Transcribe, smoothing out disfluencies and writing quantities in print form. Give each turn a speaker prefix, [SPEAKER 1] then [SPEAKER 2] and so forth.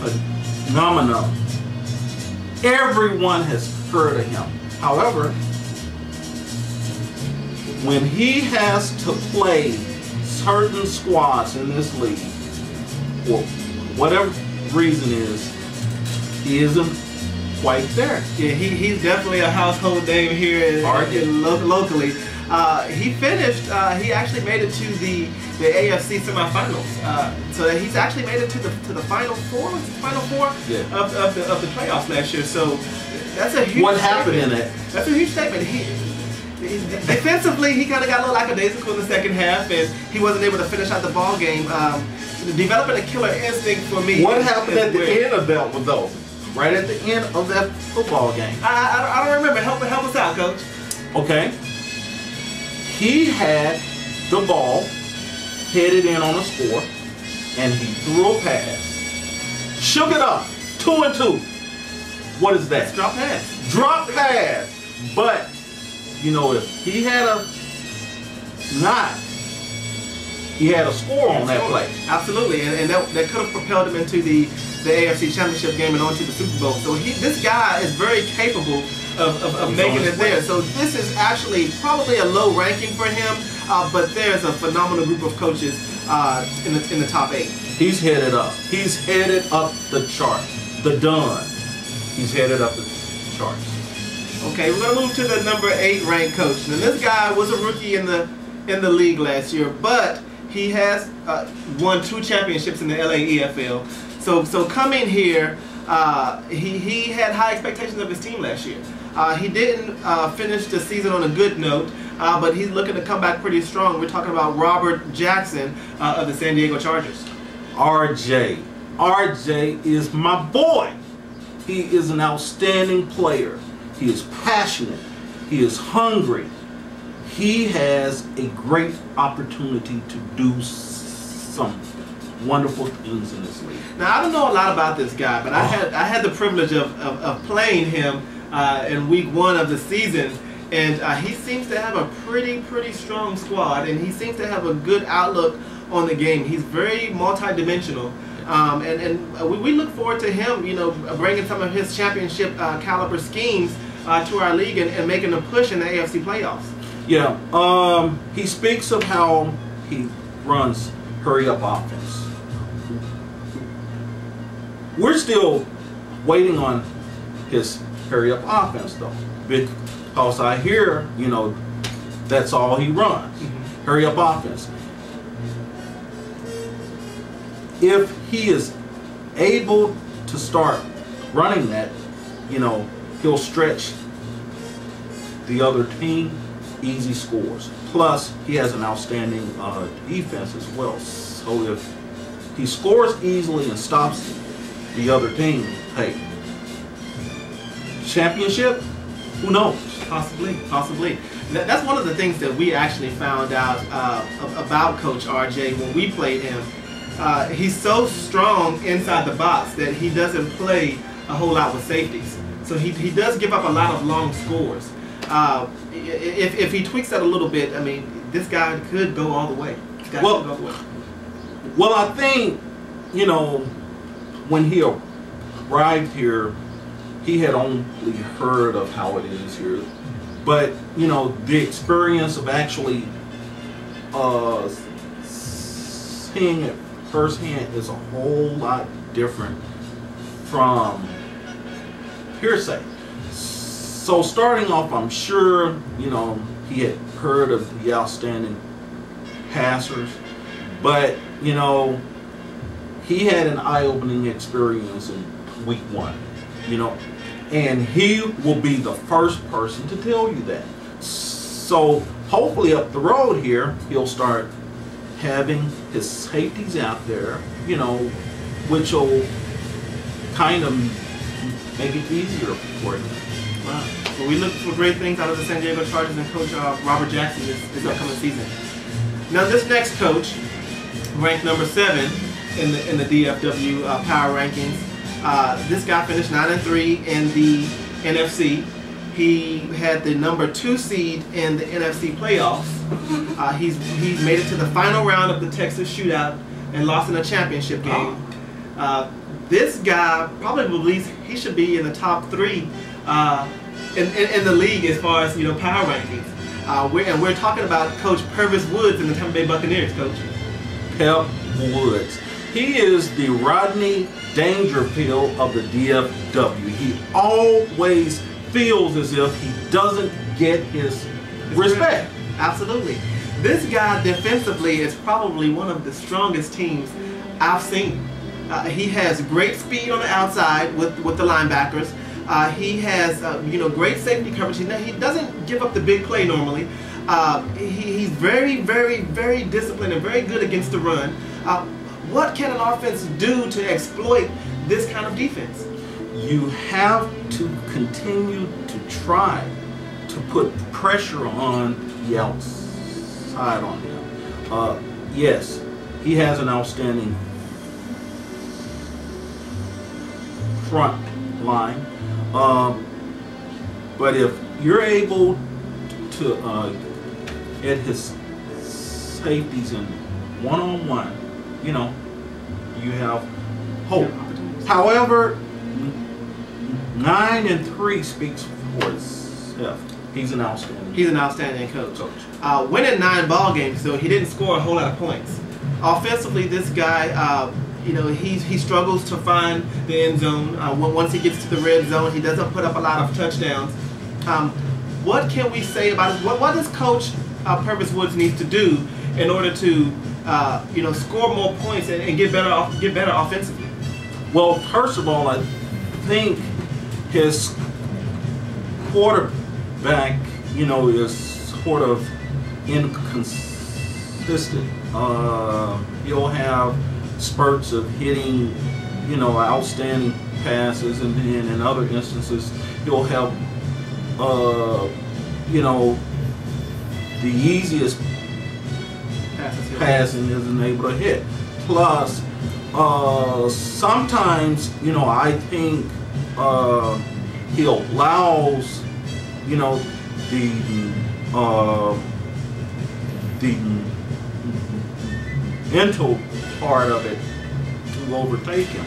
[SPEAKER 1] phenomenal. Everyone has heard of him. However, when he has to play certain squads in this league, for whatever reason is, he isn't quite there.
[SPEAKER 2] Yeah, he's definitely a household name here locally. He finished. He actually made it to the AFC semifinals. So he's actually made it to the final four
[SPEAKER 1] Yeah.
[SPEAKER 2] of the playoffs last year. So that's a huge.
[SPEAKER 1] What happened in it?
[SPEAKER 2] That's a huge statement. Defensively, he kind of got a little lackadaisical in the second half, and he wasn't able to finish out the ball game. Developing a killer instinct for me.
[SPEAKER 1] What happened at the end of that, though? Right at the end of that football game.
[SPEAKER 2] I don't remember. Help us out, Coach.
[SPEAKER 1] Okay. He had the ball headed in on a score, and he threw a pass. Shook it up. 2 and 2. What is that?
[SPEAKER 2] It's drop pass.
[SPEAKER 1] Drop pass. But, you know, if he had he had a score on that play.
[SPEAKER 2] Absolutely, and that could have propelled him into the AFC Championship game and onto the Super Bowl. So this guy is very capable of making it there. So this is actually probably a low ranking for him, but there's a phenomenal group of coaches in the top 8.
[SPEAKER 1] He's headed up. He's headed up the chart. The Dunn. He's headed up the charts.
[SPEAKER 2] Okay, we're gonna move to the number 8 ranked coach. Now this guy was a rookie in the league last year, but he has won 2 championships in the LA EFL. So coming here, he had high expectations of his team last year. He didn't finish the season on a good note, but he's looking to come back pretty strong. We're talking about Robert Jackson of the San Diego Chargers.
[SPEAKER 1] RJ is my boy. He is an outstanding player. He is passionate. He is hungry. He has a great opportunity to do some wonderful things in this league.
[SPEAKER 2] Now I don't know a lot about this guy, but I had the privilege of playing him in week 1 of the season, and he seems to have a pretty strong squad, and he seems to have a good outlook on the game. He's very multi-dimensional, and we look forward to him, you know, bringing some of his championship caliber schemes to our league and making a push in the AFC playoffs.
[SPEAKER 1] Yeah, he speaks of how he runs hurry-up offense. We're still waiting on his hurry-up offense, though, because I hear, you know, that's all he runs, hurry-up offense. If he is able to start running that, you know, he'll stretch the other team. Easy scores. Plus, he has an outstanding defense as well. So if he scores easily and stops the other team, hey, championship? Who knows?
[SPEAKER 2] Possibly. That's one of the things that we actually found out about Coach RJ when we played him. He's so strong inside the box that he doesn't play a whole lot with safeties. So he does give up a lot of long scores. If he tweaks that a little bit, I mean, this guy could go all the way.
[SPEAKER 1] Well, I think, you know, when he arrived here, he had only heard of how it is here. But, you know, the experience of actually seeing it firsthand is a whole lot different from hearsay. So starting off, I'm sure, you know, he had heard of the outstanding passers, but, you know, he had an eye-opening experience in week 1, you know, and he will be the first person to tell you that. So hopefully up the road here, he'll start having his safeties out there, you know, which will kind of make it easier for him.
[SPEAKER 2] Wow. Well, we look for great things out of the San Diego Chargers and Coach Robert Jackson this upcoming season. Now, this next coach, ranked number 7 in the DFW power rankings. This guy finished 9-3 in the NFC. He had the number 2 seed in the NFC playoffs. He's made it to the final round of the Texas Shootout and lost in a championship game. This guy probably believes he should be in the top 3 in the league as far as power rankings. We're talking about Coach Purvis Woods in the Tampa Bay Buccaneers, Coach.
[SPEAKER 1] Pep Woods. He is the Rodney Dangerfield of the DFW. He always feels as if he doesn't get his respect.
[SPEAKER 2] Absolutely. This guy defensively is probably one of the strongest teams I've seen. He has great speed on the outside with the linebackers. He has great safety coverage. He doesn't give up the big play normally. He's very, very, very disciplined and very good against the run. What can an offense do to exploit this kind of defense?
[SPEAKER 1] You have to continue to try to put pressure on the outside on him. Yes, he has an outstanding front line, but if you're able to at his safeties in one-on-one, you have hope. However, 9-3 speaks for itself. He's an outstanding
[SPEAKER 2] coach. Winning 9 ball games, though, he didn't score a whole lot of points. Offensively, this guy, he struggles to find the end zone. Once he gets to the red zone, he doesn't put up a lot of touchdowns. What can we say about it? What does Coach Purvis Woods needs to do in order to score more points and get better offensively?
[SPEAKER 1] Well, first of all, I think his quarterback, is sort of inconsistent. He'll have spurts of hitting, outstanding passes, and then in other instances, he'll have, the easiest passing isn't able to hit. Plus, sometimes, I think he allows, the mental part of it to overtake him.